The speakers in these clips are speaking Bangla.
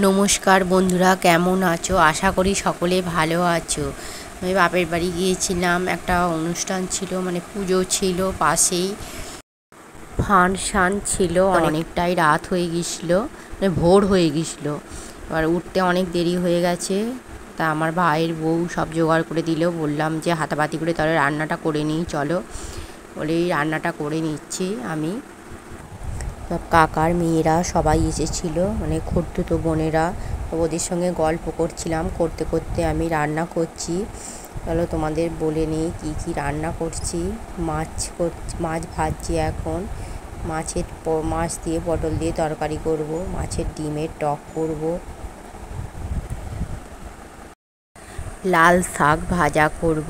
নমস্কার বন্ধুরা, কেমন আছো? আশা করি সকলে ভালো আছো। আমি বাপের বাড়ি গিয়েছিলাম, একটা অনুষ্ঠান ছিল, মানে পুজো ছিল পাশেই, ফাংশান ছিল। অনেকটাই রাত হয়ে গিয়েছিলো, মানে ভোর হয়ে গিয়েছিলো। এবার উঠতে অনেক দেরি হয়ে গেছে। তা আমার ভাইয়ের বউ সব জোগাড় করে দিল। বললাম যে হাতাপাতি করে তাহলে রান্নাটা করে নিই, চলো বলেই রান্নাটা করে নিচ্ছি আমি। সব কাকার মেয়েরা সবাই এসেছিলো, মানে খুড়তুতো বোনেরা। ওদের সঙ্গে গল্প করছিলাম, করতে করতে আমি রান্না করছি। চলো তোমাদের বলে নিই কী কী রান্না করছি। মাছ ভাজছি এখন। মাছ দিয়ে পটল দিয়ে তরকারি করব, মাছের ডিমের টক করব, লাল শাক ভাজা করব।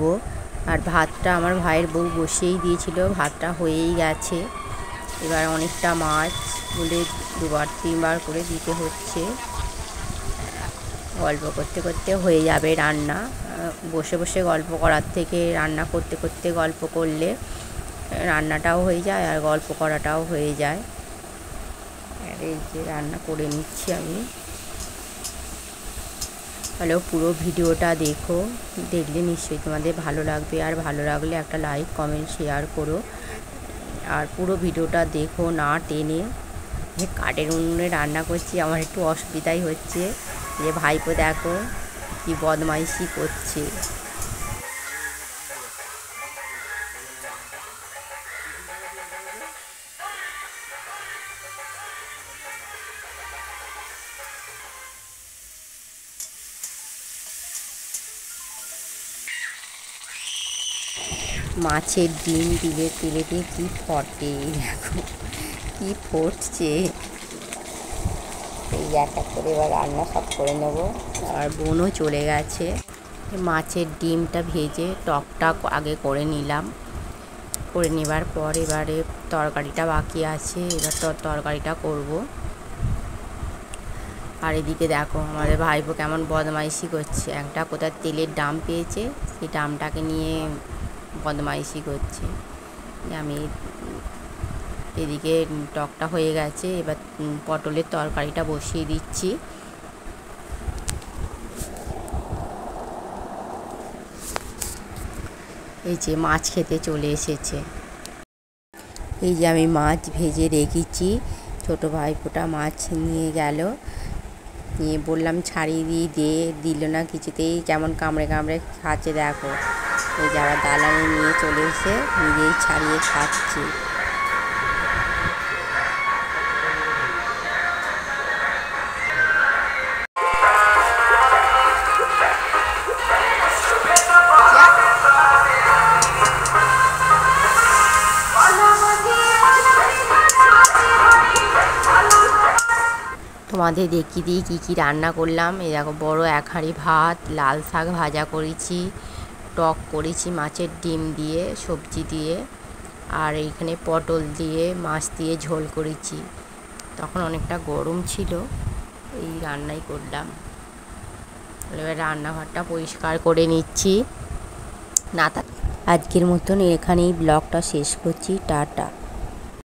আর ভাতটা আমার ভাইয়ের বউ বসিয়েই দিয়েছিল, ভাতটা হয়েই গেছে। এবার অনেকটা মাছ বলে 2-3বার করে দিতে হচ্ছে। গল্প করতে করতে হয়ে যাবে রান্না। বসে বসে গল্প করার থেকে রান্না করতে করতে গল্প করলে রান্নাটাও হয়ে যায় আর গল্প করাটাও হয়ে যায়। আর এই যে রান্না করে নিচ্ছি আমি। হ্যালো, পুরো ভিডিওটা দেখো, দেখলে নিশ্চয়ই তোমাদের ভালো লাগবে। আর ভালো লাগলে একটা লাইক কমেন্ট শেয়ার করো। আর পুরো ভিডিওটা দেখো, না টেনে। কাঠের উনুনে রান্না করছি, আমার একটু অসুবিধাই হচ্ছে। যে ভাইপো দেখো কি বদমাইশি করছে। মাছের ডিম দিলে তেলেতে কি ফটে, দেখো কি ফুটছে। এই এক এক করে এবার রান্না সব করে নেব। আর বোনও চলে গেছে। মাছের ডিমটা ভেজে টকটা আগে করে নিলাম। করে নেবার পর এবারে তরকারিটা বাকি আছে, এবার তরকারিটা করব। আর এদিকে দেখো আমাদের ভাইপো কেমন বদমাইশি করছে। একটা কোথায় তেলের ডাম পেয়েছে, সেই ডামটাকে নিয়ে বদমাইশি করছে। আমি এদিকে টকটা হয়ে গেছে, এবার পটলের তরকারিটা বসিয়ে দিচ্ছি। এই যে মাছ খেতে চলে এসেছে। এই যে আমি মাছ ভেজে রেখেছি, ছোটো ভাইপোটা মাছ নিয়ে গেল, নিয়ে বললাম ছাড়িয়ে দিল না কিছুতেই, কেমন কামড়ে কামড়ে খাচ্ছে দেখো। এই যে আবার দালানে নিয়ে চলে এসে নিজেই ছাড়িয়ে খাচ্ছি। তোমাদের দেখিয়ে দিই কী কী রান্না করলাম। এই দেখো বড় এক হাঁড়ি ভাত, লাল শাক ভাজা করেছি, টক করেছি মাছের ডিম দিয়ে, সবজি দিয়ে, আর এইখানে পটল দিয়ে মাছ দিয়ে ঝোল করেছি। তখন অনেকটা গরম ছিল, এই রান্নাই করলাম। এবার রান্নাঘরটা পরিষ্কার করে নিচ্ছি। না, আজকের মতন এখানেই ব্লগটা শেষ করছি। টাটা।